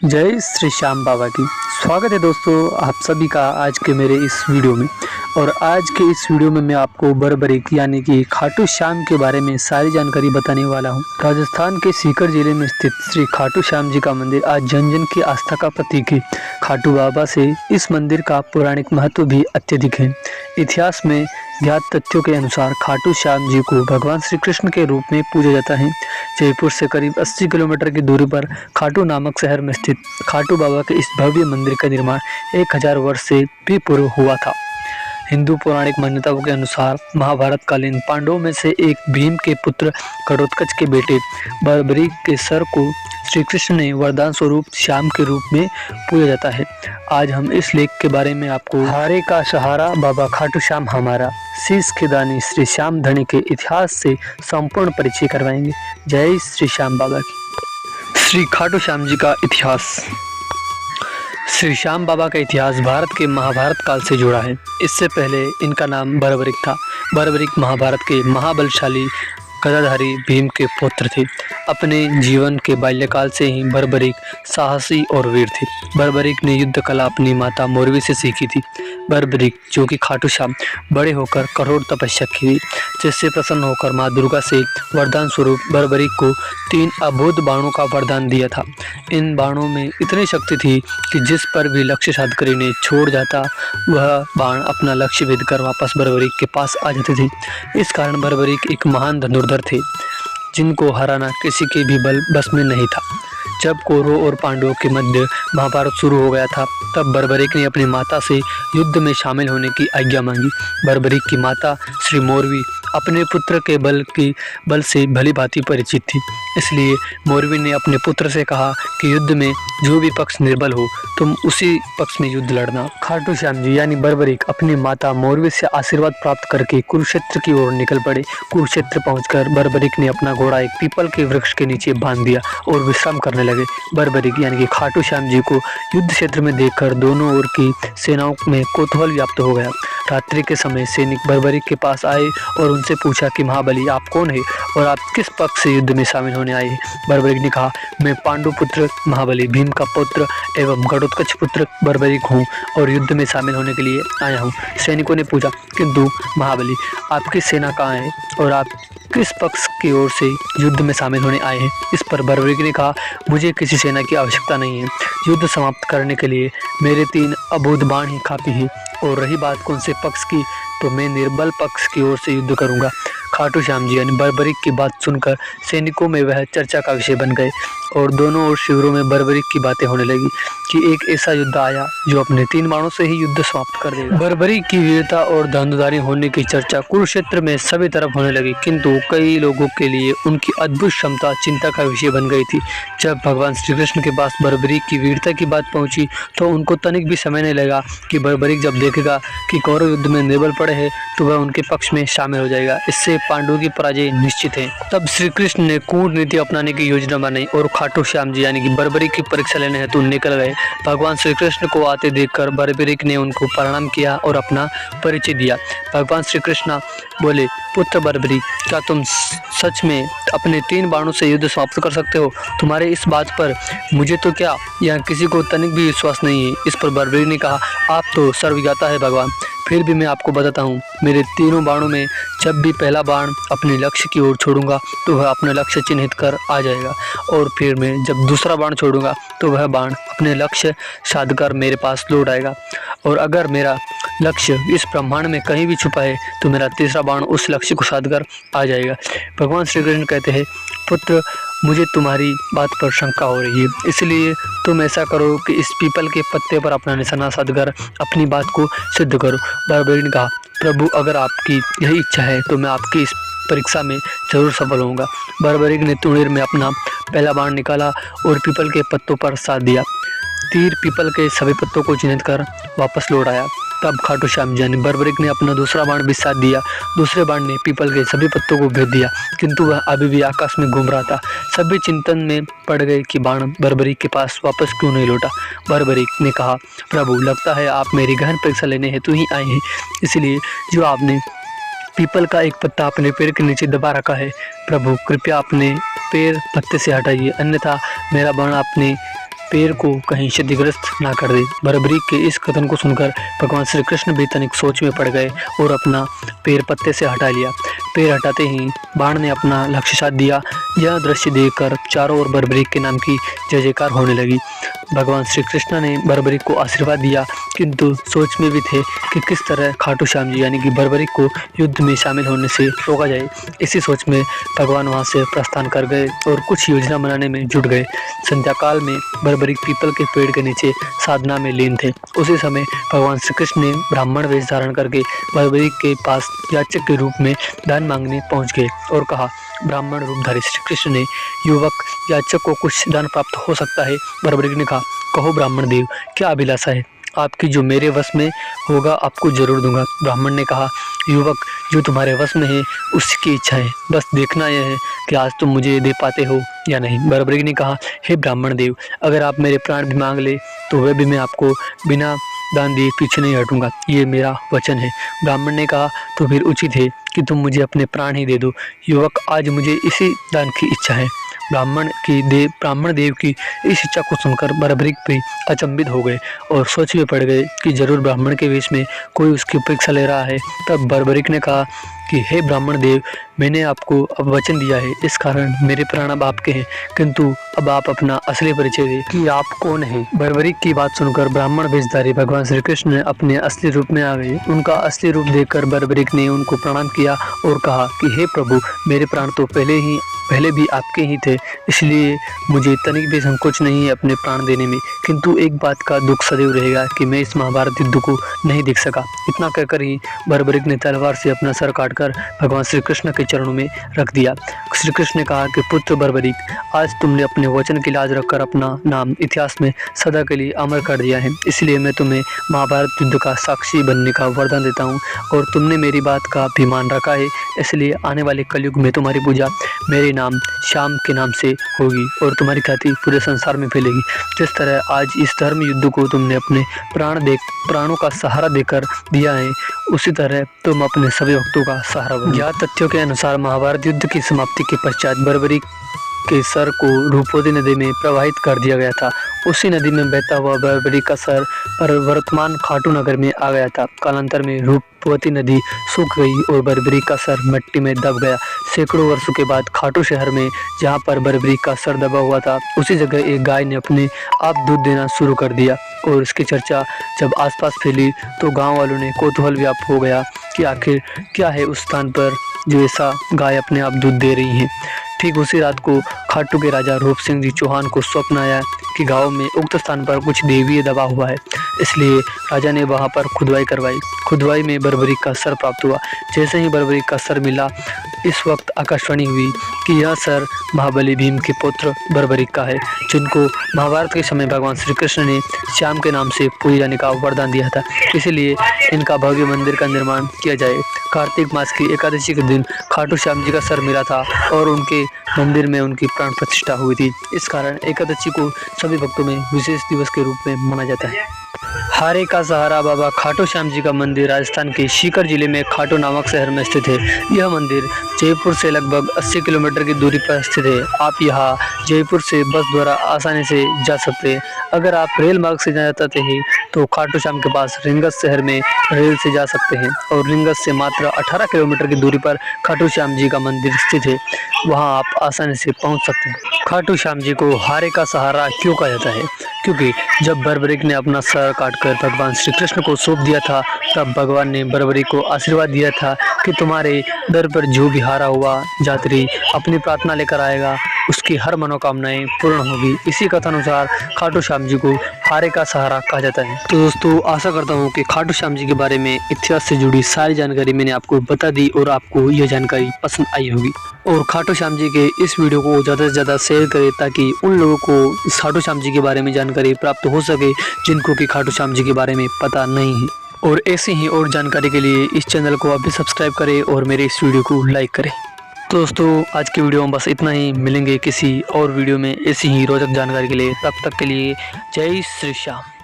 जय श्री श्याम बाबा की। स्वागत है दोस्तों आप सभी का आज के मेरे इस वीडियो में। और आज के इस वीडियो में मैं आपको बरबरीक यानी कि खाटू श्याम के बारे में सारी जानकारी बताने वाला हूं। राजस्थान के सीकर जिले में स्थित श्री खाटू श्याम जी का मंदिर आज जन जन की आस्था का प्रतीक है। खाटू बाबा से इस मंदिर का पौराणिक महत्व भी अत्यधिक है। इतिहास में ज्ञात तथ्यों के अनुसार खाटू श्याम जी को भगवान श्री कृष्ण के रूप में पूजा जाता है। जयपुर से करीब 80 किलोमीटर की दूरी पर खाटू नामक शहर में स्थित खाटू बाबा के इस भव्य मंदिर का निर्माण 1000 वर्ष से भी पूर्व हुआ था। हिंदू पौराणिक मान्यताओं के अनुसार महाभारत कालीन पांडवों में से एक भीम के पुत्र घटोत्कच के बेटे बरबरीक के सर को श्री कृष्ण ने वरदान स्वरूप श्याम के रूप में पूजा जाता है। आज हम इस लेख के बारे में आपको हारे का सहारा बाबा खाटू श्याम हमारा शीश खिदानी श्री श्याम धनी के इतिहास से संपूर्ण परिचय करवाएंगे। जय श्री श्याम बाबा की। श्री खाटू श्याम जी का इतिहास। श्री श्याम बाबा का इतिहास भारत के महाभारत काल से जुड़ा है। इससे पहले इनका नाम बरबरीक था। बरबरीक महाभारत के महाबलशाली गदाधारी भीम के पुत्र थे। अपने जीवन के बाल्यकाल से ही बरबरीक साहसी और वीर थे। बरबरीक ने युद्ध कला अपनी माता मोरवी से सीखी थी। बरबरीक जो कि खाटू श्याम बड़े होकर कठोर तपस्या की, जिससे प्रसन्न होकर माँ दुर्गा से वरदान स्वरूप बरबरीक को 3 अद्भुत बाणों का वरदान दिया था। इन बाणों में इतनी शक्ति थी कि जिस पर भी लक्ष्य साधकर इन्हें छोड़ जाता वह बाण अपना लक्ष्य भेद कर वापस बरबरीक के पास आ जाते थे। इस कारण बरबरीक एक महान धनुर्धर थे जिनको हराना किसी के भी बस में नहीं था। जब कौरवों और पांडवों के मध्य महाभारत शुरू हो गया था तब बरबरीक ने अपनी माता से युद्ध में शामिल होने की आज्ञा मांगी। बरबरीक की माता श्री मोरवी अपने पुत्र के बल से भली भांति परिचित थी, इसलिए मोरवी ने अपने पुत्र से कहा कि युद्ध में जो भी पक्ष निर्बल हो तुम उसी पक्ष में युद्ध लड़ना। खाटू श्याम जी यानी बरबरीक अपनी माता मोरवी से आशीर्वाद प्राप्त करके कुरुक्षेत्र की ओर निकल पड़े। कुरुक्षेत्र पहुंचकर बरबरीक ने अपना घोड़ा एक पीपल के वृक्ष के नीचे बांध दिया और विश्राम करने लगे। बरबरीक यानी कि खाटू श्याम जी को युद्ध क्षेत्र में देखकर दोनों ओर की सेनाओं में कौतूहल व्याप्त हो गया। रात्रि के समय सैनिक बरबरीक के पास आए और उनसे पूछा कि महाबली आप कौन है और आप किस पक्ष से युद्ध में शामिल होने आए हैं। बरबरीक ने कहा मैं पांडु पुत्र महाबली भीम का पुत्र एवं घटोत्कच पुत्र बरबरीक हूँ और युद्ध में शामिल होने के लिए आया हूँ। सैनिकों ने पूछा किंतु महाबली आपकी सेना कहाँ है और आप किस पक्ष की ओर से युद्ध में शामिल होने आए हैं। इस पर बरबरीक ने कहा मुझे किसी सेना की आवश्यकता नहीं है। युद्ध समाप्त करने के लिए मेरे 3 अबोध बाण ही काफी हैं और रही बात कौन से पक्ष की तो मैं निर्बल पक्ष की ओर से युद्ध करूंगा। खाटू श्याम जी यानी बरबरीक की बात सुनकर सैनिकों में वह चर्चा का विषय बन गए और दोनों ओर शिविरों में बरबरीक की बातें होने लगी कि एक ऐसा युद्ध आया जो अपने 3 बाणों से ही युद्ध समाप्त कर देगा। बरबरीक की वीरता और धनुर्धारी होने की चर्चा कुरुक्षेत्र में सभी तरफ होने लगी, किंतु कई लोगों के लिए उनकी अद्भुत क्षमता चिंता का विषय बन गई थी। जब भगवान श्री कृष्ण के पास बरबरीक की वीरता की बात पहुंची तो उनको तनिक भी समय नहीं लगा कि बरबरीक जब देखेगा कि कौरव युद्ध में निर्बल पड़े हैं तो वह उनके पक्ष में शामिल हो जाएगा। इससे पांडवों की पराजय निश्चित है। तब श्री कृष्ण ने कूटनीति अपनाने की योजना बनाई और खाटू श्याम जी यानी कि बरबरीक की परीक्षा लेने हेतु निकल गए। भगवान श्री कृष्ण को आते देखकर बरबरीक ने उनको प्रणाम किया और अपना परिचय दिया। भगवान श्री कृष्ण बोले पुत्र बरबरीक क्या तुम सच में अपने 3 बाणों से युद्ध समाप्त कर सकते हो। तुम्हारे इस बात पर मुझे तो क्या यहाँ किसी को तनिक भी विश्वास नहीं है। इस पर बरबरीक ने कहा आप तो सर्वज्ञाता है भगवान, फिर भी मैं आपको बताता हूँ मेरे 3 बाणों में जब भी पहला बाण अपने लक्ष्य की ओर छोड़ूंगा तो वह अपने लक्ष्य चिन्हित कर आ जाएगा और फिर मैं जब दूसरा बाण छोड़ूंगा तो वह बाण अपने लक्ष्य साध कर मेरे पास लौट आएगा और अगर मेरा लक्ष्य इस ब्रह्मांड में कहीं भी छुपा है तो मेरा तीसरा बाण उस लक्ष्य को साध कर आ जाएगा। भगवान श्री कृष्ण कहते हैं पुत्र मुझे तुम्हारी बात पर शंका हो रही है, इसलिए तुम ऐसा करो कि इस पीपल के पत्ते पर अपना निशाना साधकर अपनी बात को सिद्ध करो। बरबरीक ने कहा प्रभु अगर आपकी यही इच्छा है तो मैं आपकी इस परीक्षा में जरूर सफल होऊंगा। बरबरीक ने तुणीर में अपना पहला बाण निकाला और पीपल के पत्तों पर साध दिया। तीर पीपल के सभी पत्तों को चिन्हित कर वापस लौट आया। तब खाटू श्याम जी यानी बरबरीक ने अपना दूसरा बाण भी साध दिया। दूसरे बाण ने पीपल के सभी पत्तों को भेद दिया, किंतु वह अभी भी आकाश में घूम रहा था। सभी चिंतन में पड़ गए कि बाण बरबरीक के पास वापस क्यों नहीं लौटा। बरबरीक ने कहा प्रभु लगता है आप मेरी गहन परीक्षा लेने हेतु ही आए हैं, इसलिए जो आपने पीपल का एक पत्ता अपने पैर के नीचे दबा रखा है प्रभु कृपया अपने पैर पत्ते से हटाइए, अन्यथा मेरा बाण अपने पैर को कहीं क्षतिग्रस्त ना कर दे। बर्बरीक के इस कथन को सुनकर भगवान श्री कृष्ण भी तनिक सोच में पड़ गए और अपना पैर पत्ते से हटा लिया। पैर हटाते ही बाण ने अपना लक्ष्य साध दिया। यह दृश्य देखकर चारों ओर बर्बरीक के नाम की जय जयकार होने लगी। भगवान श्री कृष्ण ने बर्बरीक को आशीर्वाद दिया, किंतु सोच में भी थे कि किस तरह खाटू श्याम जी यानी कि बर्बरीक को युद्ध में शामिल होने से रोका जाए। इसी सोच में भगवान वहां से प्रस्थान कर गए और कुछ योजना बनाने में जुट गए। संध्या काल में बर्बरीक पीपल के पेड़ के नीचे साधना में लीन थे। उसी समय भगवान श्री कृष्ण ने ब्राह्मण वेश धारण करके बर्बरीक के पास याचक के रूप में दान मांगने पहुंच गए और कहा, ब्राह्मण रूपधारी श्री कृष्ण ने, युवक याचक को कुछ दान प्राप्त हो सकता है। बर्बरीक ने कहा, कहो ब्राह्मण देव, क्या अभिलाषा है? आपकी जो मेरे वश में होगा आपको जरूर दूंगा। ब्राह्मण ने कहा, युवक, जो तुम्हारे वश में है उसकी इच्छा है, बस देखना यह है कि आज तुम मुझे दे पाते हो या नहीं। बर्बरीक ने कहा, हे ब्राह्मण देव, अगर आप मेरे प्राण भी मांग ले तो वह भी मैं आपको बिना दान दिए पीछे नहीं हटूंगा, ये मेरा वचन है। ब्राह्मण ने कहा, तो फिर उचित है कि तुम मुझे अपने प्राण ही दे दो। युवक, आज मुझे इसी दान की इच्छा है। ब्राह्मण देव की इस इच्छा को सुनकर बर्बरीक भी अचंभित हो गए और सोच में पड़ गए कि जरूर ब्राह्मण के वेश में कोई उसकी परीक्षा ले रहा है। तब बर्बरीक ने कहा कि हे ब्राह्मण देव, मैंने आपको अब वचन दिया है, इस कारण मेरे प्राण अब आपके हैं, किंतु अब आप अपना असली परिचय दें कि आप कौन हैं। बर्बरीक की बात सुनकर ब्राह्मण वेशधारी भगवान श्री कृष्ण अपने असली रूप में आ गए। उनका असली रूप देखकर बर्बरीक ने उनको प्रणाम किया और कहा कि हे प्रभु, मेरे प्राण तो पहले भी आपके ही थे, इसलिए मुझे तनिक भी संकोच नहीं है अपने प्राण देने में, किंतु एक बात का दुख सदैव रहेगा कि मैं इस महाभारत युद्ध को नहीं देख सका। इतना कहकर ही बर्बरीक ने तलवार से अपना सर काटकर भगवान श्री कृष्ण के चरणों में रख दिया। श्री कृष्ण ने कहा कि पुत्र बर्बरीक, आज तुमने अपने वचन की लाज रखकर अपना नाम इतिहास में सदा के लिए अमर कर दिया है, इसलिए मैं तुम्हें महाभारत युद्ध का साक्षी बनने का वरदान देता हूँ और तुमने मेरी बात का अभिमान रखा है, इसलिए आने वाले कलयुग में तुम्हारी पूजा मेरे नाम श्याम के नाम से होगी और तुम्हारी ख्याति पूरे संसार में फैलेगी। जिस तरह आज इस धर्म युद्ध को तुमने अपने प्राणों का सहारा देकर दिया है, उसी तरह तुम अपने सभी भक्तों का सहारा बनो। ज्ञात तथ्यों के अनुसार महाभारत युद्ध की समाप्ति के पश्चात बर्बरीक के सर को रूपवती नदी में प्रवाहित कर दिया गया था। उसी नदी में बहता हुआ बर्बरीक का सर वर्तमान खाटू नगर में आ गया था। कालांतर में रूपवती नदी सूख गई और बर्बरीक का सर मिट्टी में दब गया। सैकड़ों वर्षों के बाद खाटू शहर में जहां पर बर्बरीक का सर दबा हुआ था, उसी जगह एक गाय ने अपने आप दूध देना शुरू कर दिया और इसकी चर्चा जब आसपास फैली तो गांव वालों ने कौतूहल व्याप्त हो गया कि आखिर क्या है उस स्थान पर जो ऐसा गाय अपने आप दूध दे रही है। ठीक उसी रात को खाटू के राजा रूप सिंह जी चौहान को स्वप्न आया कि गांव में उक्त स्थान पर कुछ देवीय दबा हुआ है, इसलिए राजा ने वहां पर खुदवाई करवाई। खुदवाई में बर्बरीक का सर प्राप्त हुआ। जैसे ही बर्बरीक का सर मिला, इस वक्त आकाशवाणी हुई कि यह सर महाबली भीम के पुत्र बर्बरीक का है, जिनको महाभारत के समय भगवान श्री कृष्ण ने श्याम के नाम से पूजे जाने का वरदान दिया था। इसलिए इनका भव्य मंदिर का निर्माण किया जाए। कार्तिक मास की एकादशी के दिन खाटू श्याम जी का सर मिला था और उनके मंदिर में उनकी प्राण प्रतिष्ठा हुई थी। इस कारण एकादशी को सभी भक्तों में विशेष दिवस के रूप में मनाया जाता है। हारे का सहारा बाबा खाटू श्याम जी का मंदिर राजस्थान के सीकर जिले में खाटू नामक शहर में स्थित है। यह मंदिर जयपुर से लगभग 80 किलोमीटर की दूरी पर स्थित है। आप यहाँ जयपुर से बस द्वारा आसानी से जा सकते हैं। अगर आप रेल मार्ग से जाना चाहते हैं तो खाटू श्याम के पास रिंगस शहर में रेल से जा सकते हैं और रिंगस से मात्र 18 किलोमीटर की दूरी पर खाटू श्याम जी का मंदिर स्थित है, वहाँ आप आसानी से पहुँच सकते हैं। खाटू श्याम जी को हारे का सहारा क्यों कहा जाता है? क्योंकि जब बर्बरीक ने अपना सर काटकर भगवान श्री कृष्ण को सौंप दिया था, तब भगवान ने बर्बरीक को आशीर्वाद दिया था कि तुम्हारे दर पर जो भी हारा हुआ यात्री अपनी प्रार्थना लेकर आएगा, उसकी हर मनोकामनाएं पूर्ण होगी। इसी कथानुसार खाटू श्याम जी को हारे का सहारा कहा जाता है। तो दोस्तों, आशा करता हूँ कि खाटू श्याम जी के बारे में इतिहास से जुड़ी सारी जानकारी मैंने आपको बता दी और आपको यह जानकारी पसंद आई होगी। और खाटू श्याम जी के इस वीडियो को ज़्यादा से ज़्यादा शेयर करें ताकि उन लोगों को खाटू श्याम जी के बारे में जानकारी प्राप्त हो सके जिनको कि खाटू श्याम जी के बारे में पता नहीं है। और ऐसी ही और जानकारी के लिए इस चैनल को अभी सब्सक्राइब करें और मेरे इस वीडियो को लाइक करें। तो दोस्तों, आज की वीडियो में बस इतना ही। मिलेंगे किसी और वीडियो में ऐसी ही रोचक जानकारी के लिए। तब तक के लिए जय श्री श्याम।